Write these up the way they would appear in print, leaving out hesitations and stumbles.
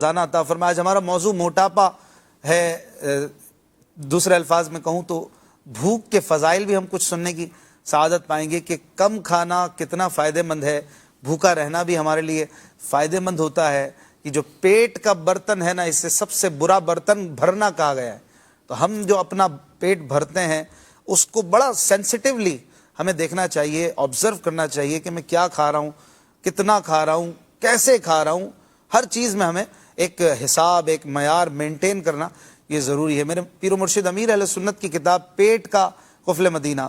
خزانہ عطا فرمائے۔ آج ہمارا موضوع موٹاپا ہے، دوسرے الفاظ میں کہوں تو بھوک کے فضائل بھی ہم کچھ سننے کی سعادت پائیں گے کہ کم کھانا کتنا فائدہ مند ہے، بھوکا رہنا بھی ہمارے لیے فائدہ مند ہوتا ہے کہ جو پیٹ کا برتن ہے نا، اس سے سب سے برا برتن بھرنا کہا گیا ہے۔ تو ہم جو اپنا پیٹ بھرتے ہیں اس کو بڑا سینسٹیولی ہمیں دیکھنا چاہیے، آبزرو کرنا چاہیے کہ میں کیا کھا رہا ہوں، کتنا کھا رہا ہوں، کیسے کھا رہا ہوں۔ ہر چیز میں ہمیں ایک حساب، ایک معیار مینٹین کرنا یہ ضروری ہے۔ میرے پیر و مرشد امیر اہل سنت کی کتاب پیٹ کا قفل مدینہ،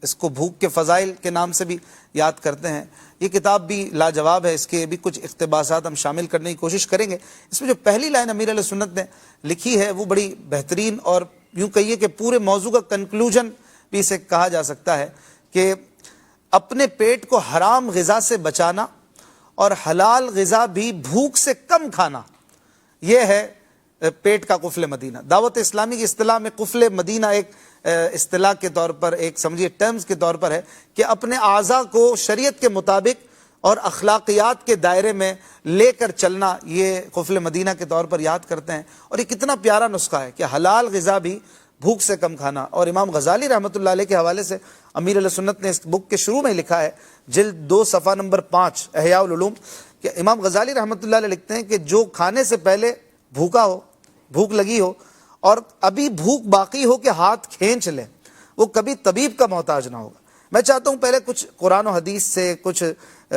اس کو بھوک کے فضائل کے نام سے بھی یاد کرتے ہیں، یہ کتاب بھی لاجواب ہے۔ اس کے بھی کچھ اقتباسات ہم شامل کرنے کی کوشش کریں گے۔ اس میں جو پہلی لائن امیر اہل سنت نے لکھی ہے وہ بڑی بہترین، اور یوں کہیے کہ پورے موضوع کا کنکلوژن بھی اسے کہا جا سکتا ہے کہ اپنے پیٹ کو حرام غذا سے بچانا اور حلال غذا بھی بھوک سے کم کھانا، یہ ہے پیٹ کا قفل مدینہ۔ دعوت اسلامی کی اصطلاح میں قفل مدینہ ایک اصطلاح کے طور پر، ایک سمجھیے ٹرمز کے طور پر ہے کہ اپنے اعضاء کو شریعت کے مطابق اور اخلاقیات کے دائرے میں لے کر چلنا، یہ قفل مدینہ کے طور پر یاد کرتے ہیں۔ اور یہ کتنا پیارا نسخہ ہے کہ حلال غذا بھی بھوک سے کم کھانا۔ اور امام غزالی رحمۃ اللہ علیہ کے حوالے سے امیر علیہ سنت نے اس بک کے شروع میں لکھا ہے، جلد 2 صفحہ نمبر 5 احیاء العلوم، کہ امام غزالی رحمۃ اللہ علیہ لکھتے ہیں کہ جو کھانے سے پہلے بھوکا ہو، بھوک لگی ہو اور ابھی بھوک باقی ہو کہ ہاتھ کھینچ لے، وہ کبھی طبیب کا محتاج نہ ہوگا۔ میں چاہتا ہوں پہلے کچھ قرآن و حدیث سے، کچھ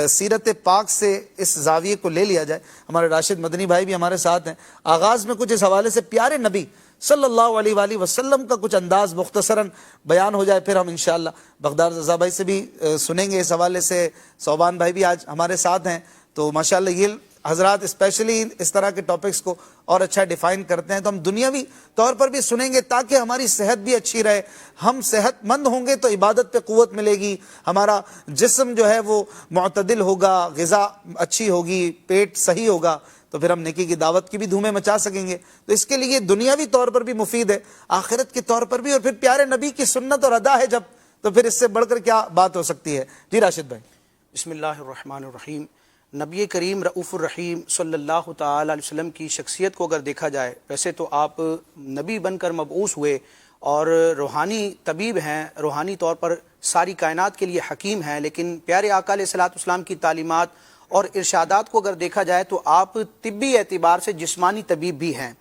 سیرت پاک سے اس زاویے کو لے لیا جائے۔ ہمارے راشد مدنی بھائی بھی ہمارے ساتھ ہیں۔ آغاز میں کچھ اس حوالے سے پیارے نبی صلی اللہ علیہ وآلہ وسلم کا کچھ انداز مختصراً بیان ہو جائے، پھر ہم انشاءاللہ بغداد رضا بھائی سے بھی سنیں گے اس حوالے سے۔ صوبان بھائی بھی آج ہمارے ساتھ ہیں، تو ماشاءاللہ یہ حضرات اسپیشلی اس طرح کے ٹاپکس کو اور اچھا ڈیفائن کرتے ہیں، تو ہم دنیاوی طور پر بھی سنیں گے تاکہ ہماری صحت بھی اچھی رہے۔ ہم صحت مند ہوں گے تو عبادت پہ قوت ملے گی، ہمارا جسم جو ہے وہ معتدل ہوگا، غذا اچھی ہوگی، پیٹ صحیح ہوگا، تو پھر ہم نیکی کی دعوت کی بھی دھومیں مچا سکیں گے۔ تو اس کے لیے دنیاوی طور پر بھی مفید ہے، آخرت کے طور پر بھی، اور پھر پیارے نبی کی سنت اور ادا ہے جب، تو پھر اس سے بڑھ کر کیا بات ہو سکتی ہے۔ جی راشد بھائی۔ بسم اللہ الرحمن الرحیم۔ نبی کریم رؤوف الرحیم صلی اللہ تعالی علیہ وسلم کی شخصیت کو اگر دیکھا جائے، ویسے تو آپ نبی بن کر مبعوث ہوئے اور روحانی طبیب ہیں، روحانی طور پر ساری کائنات کے لیے حکیم ہیں، لیکن پیارے آقا علیہ الصلوۃ والسلام کی تعلیمات اور ارشادات کو اگر دیکھا جائے تو آپ طبی اعتبار سے جسمانی طبیب بھی ہیں۔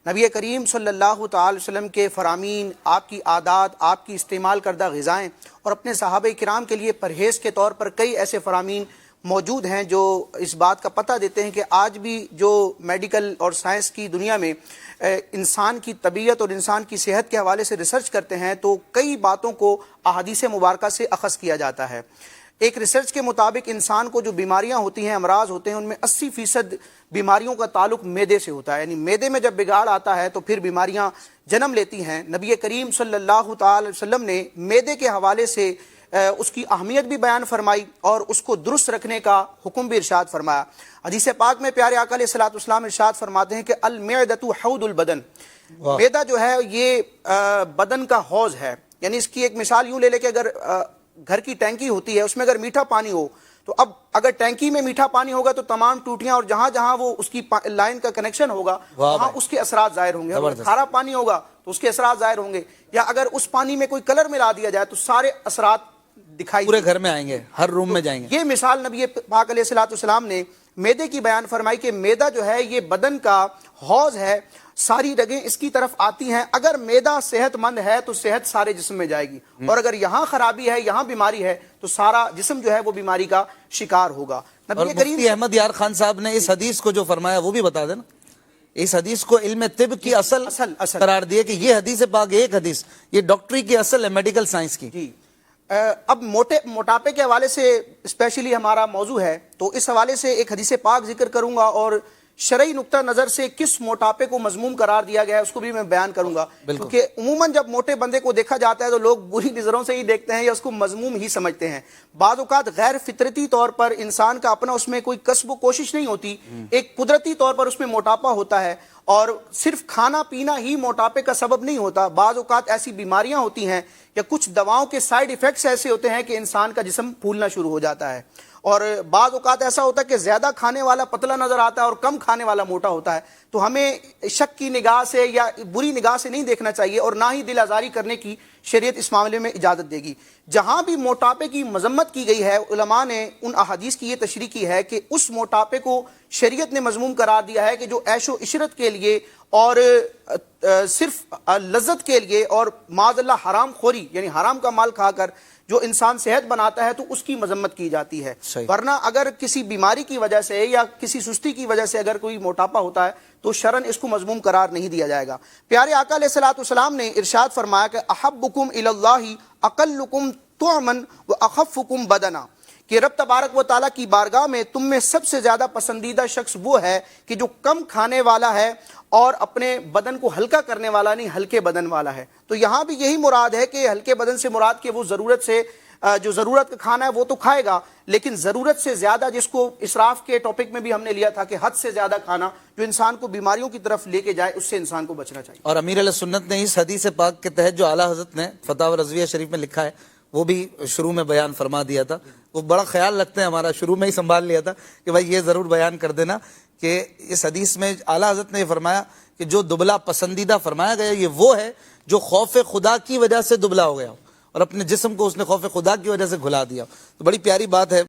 نبی کریم صلی اللہ تعالی علیہ وسلم کے فرامین، آپ کی عادات، آپ کی استعمال کردہ غذائیں اور اپنے صحابہ کرام کے لیے پرہیز کے طور پر کئی ایسے فرامین موجود ہیں جو اس بات کا پتہ دیتے ہیں کہ آج بھی جو میڈیکل اور سائنس کی دنیا میں انسان کی طبیعت اور انسان کی صحت کے حوالے سے ریسرچ کرتے ہیں تو کئی باتوں کو احادیث مبارکہ سے اخذ کیا جاتا ہے۔ ایک ریسرچ کے مطابق انسان کو جو بیماریاں ہوتی ہیں، امراض ہوتے ہیں، ان میں 80% بیماریوں کا تعلق معدے سے ہوتا ہے، یعنی معدے میں جب بگاڑ آتا ہے تو پھر بیماریاں جنم لیتی ہیں۔ نبی کریم صلی اللہ تعالی علیہ وسلم نے معدے کے حوالے سے اس کی اہمیت بھی بیان فرمائی اور اس کو درست رکھنے کا حکم بھی ارشاد فرمایا۔ حدیث پاک میں پیارے آقا علیہ الصلوۃ والسلام ارشاد فرماتے ہیں کہ المعدۃ حوض البدن، معدہ جو ہے یہ بدن کا حوض ہے۔ یعنی اس کی ایک مثال یوں لے لے کہ اگر گھر کی ٹینکی ہوتی ہے، اس میں اگر میٹھا پانی ہو تو اب اگر ٹینکی میں میٹھا پانی ہوگا تو تمام ٹوٹیاں اور جہاں جہاں وہ اس کی لائن کا کنیکشن ہوگا وہاں اس کے اثرات ظاہر ہوں گے۔ اگر کھارا پانی ہوگا تو اس کے اثرات ظاہر ہوں گے، یا اگر اس پانی میں کوئی کلر ملا دیا جائے تو سارے اثرات دکھائی پورے گھر میں آئیں گے، ہر روم میں جائیں گے۔ یہ مثال نبی پاک علیہ الصلوۃ والسلام نے معدے کی بیان فرمائی کہ معدہ جو ہے یہ بدن کا حوض ہے، ساری رگیں اس کی طرف آتی ہیں۔ اگر معدہ صحت مند ہے تو صحت سارے جسم میں جائے گی، اور اگر یہاں خرابی ہے، یہاں بیماری ہے تو سارا جسم جو ہے وہ بیماری کا شکار ہوگا۔ اور مفتی احمد یار خان صاحب نے اس حدیث کو جو فرمایا وہ بھی بتا دینا۔ اس حدیث کو علم طب کی اصل قرار دیے کہ یہ حدیث پاک ایک حدیث، یہ ڈاکٹری کی اصل ہے، میڈیکل سائنس کی۔ جی اب موٹاپے کے حوالے سے اسپیشلی ہمارا موضوع ہے، تو اس حوالے سے ایک حدیث پاک ذکر کروں گا اور شرعی نقطہ نظر سے کس موٹاپے کو مذموم قرار دیا گیا ہے اس کو بھی میں بیان کروں گا، کیونکہ عموماً جب موٹے بندے کو دیکھا جاتا ہے تو لوگ بری نظروں سے ہی دیکھتے ہیں یا اس کو مذموم ہی سمجھتے ہیں۔ بعض اوقات غیر فطرتی طور پر انسان کا اپنا اس میں کوئی کسب و کوشش نہیں ہوتی، ایک قدرتی طور پر اس میں موٹاپا ہوتا ہے، اور صرف کھانا پینا ہی موٹاپے کا سبب نہیں ہوتا۔ بعض اوقات ایسی بیماریاں ہوتی ہیں یا کچھ دواؤں کے سائیڈ ایفیکٹس ایسے ہوتے ہیں کہ انسان کا جسم پھولنا شروع ہو جاتا ہے، اور بعض اوقات ایسا ہوتا ہے کہ زیادہ کھانے والا پتلا نظر آتا ہے اور کم کھانے والا موٹا ہوتا ہے، تو ہمیں شک کی نگاہ سے یا بری نگاہ سے نہیں دیکھنا چاہیے، اور نہ ہی دل آزاری کرنے کی شریعت اس معاملے میں اجازت دے گی۔ جہاں بھی موٹاپے کی مذمت کی گئی ہے، علماء نے ان احادیث کی یہ تشریح کی ہے کہ اس موٹاپے کو شریعت نے مذموم قرار دیا ہے کہ جو عیش و عشرت کے لیے اور صرف لذت کے لیے اور معاذ اللہ حرام خوری یعنی حرام کا مال کھا کر جو انسان صحت بناتا ہے تو اس کی مذمت کی جاتی ہے۔ صحیح۔ ورنہ اگر کسی بیماری کی وجہ سے یا کسی سستی کی وجہ سے اگر کوئی موٹاپا ہوتا ہے تو شرعاً اس کو مذموم قرار نہیں دیا جائے گا۔ پیارے آقا علیہ الصلوۃ والسلام نے ارشاد فرمایا کہ احبکم الی اللہ اقلکم طعما واخفکم بدنا، کہ رب تبارک و تعالیٰ کی بارگاہ میں تم میں سب سے زیادہ پسندیدہ شخص وہ ہے کہ جو کم کھانے والا ہے اور اپنے بدن کو ہلکا کرنے والا نہیں، ہلکے بدن والا ہے۔ تو یہاں بھی یہی مراد ہے کہ ہلکے بدن سے مراد کہ وہ ضرورت سے جو ضرورت کا کھانا ہے وہ تو کھائے گا، لیکن ضرورت سے زیادہ، جس کو اسراف کے ٹاپک میں بھی ہم نے لیا تھا کہ حد سے زیادہ کھانا جو انسان کو بیماریوں کی طرف لے کے جائے، اس سے انسان کو بچنا چاہیے۔ اور امیر علیہ سنت نے اس حدیث پاک کے تحت جو اعلیٰ حضرت نے فتاوی رضویہ شریف میں لکھا ہے وہ بھی شروع میں بیان فرما دیا تھا۔ وہ بڑا خیال رکھتے ہیں، ہمارا شروع میں ہی سنبھال لیا تھا کہ بھائی یہ ضرور بیان کر دینا کہ اس حدیث میں اعلیٰ حضرت نے یہ فرمایا کہ جو دبلا پسندیدہ فرمایا گیا یہ وہ ہے جو خوف خدا کی وجہ سے دبلا ہو گیا ہو اور اپنے جسم کو اس نے خوف خدا کی وجہ سے گھلا دیا۔ تو بڑی پیاری بات ہے۔